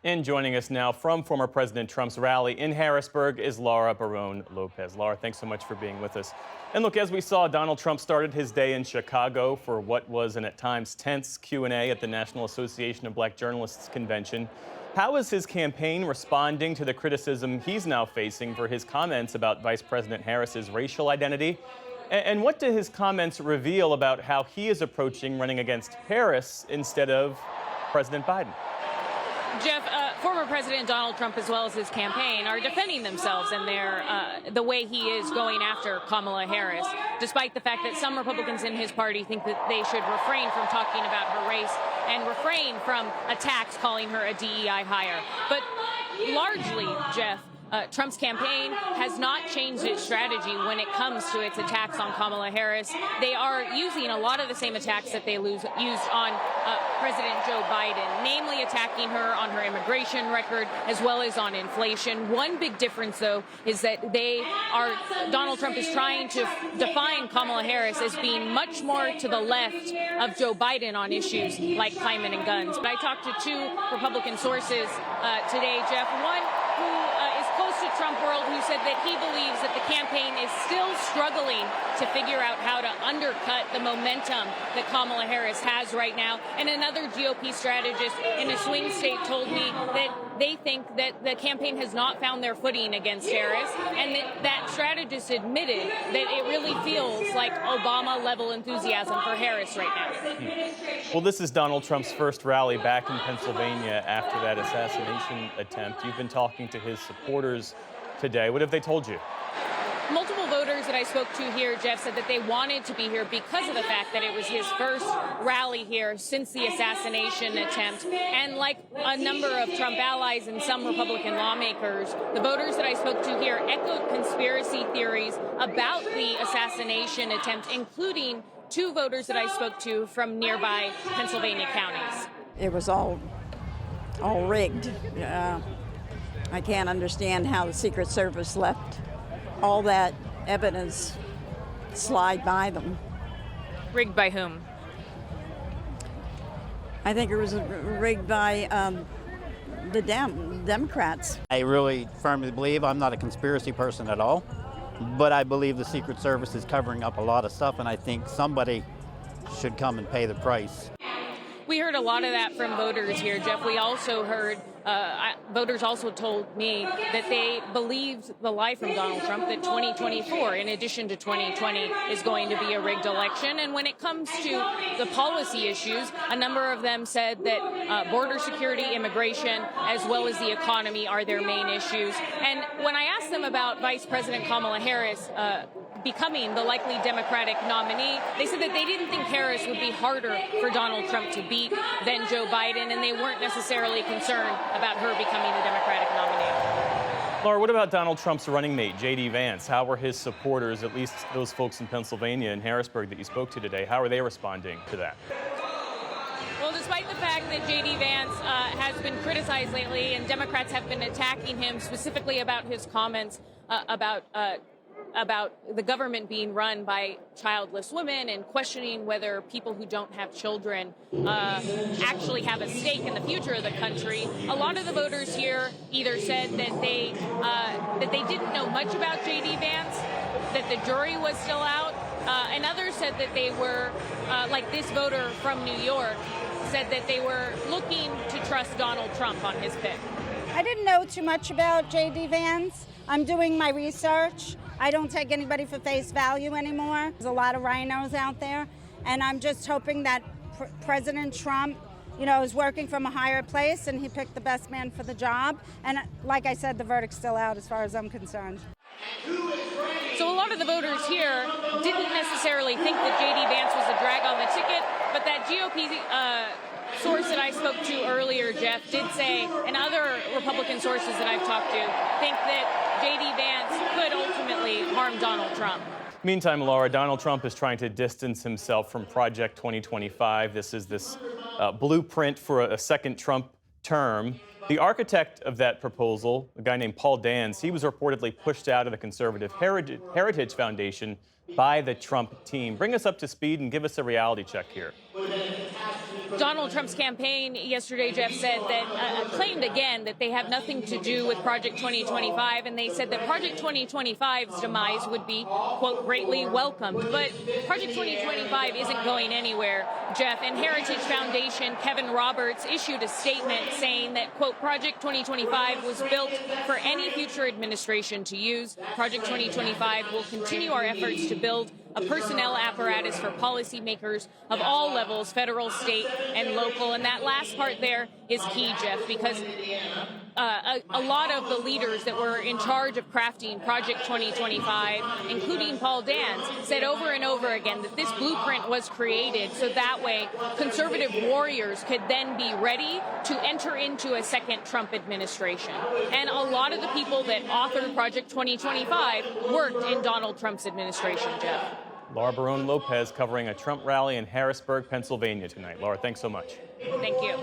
And joining us now from former President Trump's rally in Harrisburg is Laura Barron Lopez. Laura, thanks so much for being with us. And look, as we saw, Donald Trump started his day in Chicago for what was an at times tense Q&A at the National Association of Black Journalists convention. How is his campaign responding to the criticism he's now facing for his comments about Vice President Harris's racial identity? And what do his comments reveal about how he is approaching running against Harris instead of President Biden? Jeff, former President Donald Trump, as well as his campaign, are defending themselves in the way he is going after Kamala Harris, despite the fact that some Republicans in his party think that they should refrain from talking about her race and refrain from attacks calling her a DEI hire. But largely, Jeff, Trump's campaign has not changed its strategy when it comes to its attacks on Kamala Harris. They are using a lot of the same attacks that they used on President Joe Biden, namely attacking her on her immigration record as well as on inflation. One big difference, though, is that Donald Trump is trying to define Kamala Harris as being much more to the left of Joe Biden on issues like climate and guns. But I talked to two Republican sources today, Jeff. One who is close to Trump world, who said that he believes that the campaign is still struggling to figure out how to undercut the momentum that Kamala Harris has right now. And another GOP strategist in a swing state told me that they think that the campaign has not found their footing against Harris, and that strategist admitted that it really feels like Obama-level enthusiasm for Harris right now. Well, this is Donald Trump's first rally back in Pennsylvania after that assassination attempt. You've been talking to his supporters today. What have they told you? Multiple voters that I spoke to here, Jeff, said that they wanted to be here because of the fact that it was his first rally here since the assassination attempt. And like a number of Trump allies and some Republican lawmakers, the voters that I spoke to here echoed conspiracy theories about the assassination attempt, including two voters that I spoke to from nearby Pennsylvania counties. It was all rigged. I can't understand how the Secret Service left all that evidence slide by them. Rigged by whom? I think it was rigged by the Democrats. I really firmly believe, I'm not a conspiracy person at all, but I believe the Secret Service is covering up a lot of stuff, and I think somebody should come and pay the price. We heard a lot of that from voters here, Jeff. We also heard, voters also told me that they believed the lie from Donald Trump that 2024, in addition to 2020, is going to be a rigged election. And when it comes to the policy issues, a number of them said that border security, immigration, as well as the economy are their main issues. And when I asked them about Vice President Kamala Harris becoming the likely Democratic nominee, they said that they didn't think Harris would be harder for Donald Trump to beat than Joe Biden, and they weren't necessarily concerned about her becoming the Democratic nominee. Laura, what about Donald Trump's running mate, J.D. Vance? How were his supporters, at least those folks in Pennsylvania and Harrisburg that you spoke to today, how are they responding to that? Well, despite the fact that J.D. Vance has been criticized lately and Democrats have been attacking him specifically about his comments about the government being run by childless women and questioning whether people who don't have children actually have a stake in the future of the country. A lot of the voters here either said that they didn't know much about J.D. Vance, that the jury was still out, and others said that they were, like this voter from New York, said that they were looking to trust Donald Trump on his pick. I didn't know too much about J.D. Vance. I'm doing my research. I don't take anybody for face value anymore. There's a lot of rhinos out there, and I'm just hoping that President Trump, is working from a higher place and he picked the best man for the job. And like I said, the verdict's still out as far as I'm concerned. So a lot of the voters here didn't necessarily think that J.D. Vance was a drag on the ticket, but that GOP source that I spoke to earlier, Jeff, did say, and other Republican sources that I've talked to, think that J.D. Vance could ultimately harm Donald Trump. Meantime, Laura, Donald Trump is trying to distance himself from Project 2025. This is this blueprint for a second Trump term. The architect of that proposal, a guy named Paul Dans, he was reportedly pushed out of the Conservative Heritage Foundation by the Trump team. Bring us up to speed and give us a reality check here. Donald Trump's campaign yesterday, Jeff, said that claimed again that they have nothing to do with Project 2025, and they said that Project 2025's demise would be, quote, greatly welcomed. But Project 2025 isn't going anywhere, Jeff. And Heritage Foundation Kevin Roberts issued a statement saying that, quote, Project 2025 was built for any future administration to use. Project 2025 will continue our efforts to build a personnel apparatus for policymakers of all levels, federal, state, and local. And that last part there is key, Jeff, because a lot of the leaders that were in charge of crafting Project 2025, including Paul Dance, said over and over again that this blueprint was created so that way conservative warriors could then be ready to enter into a second Trump administration. And a lot of the people that authored Project 2025 worked in Donald Trump's administration, Jeff. Laura Barone Lopez covering a Trump rally in Harrisburg, Pennsylvania tonight. Laura, thanks so much. Thank you.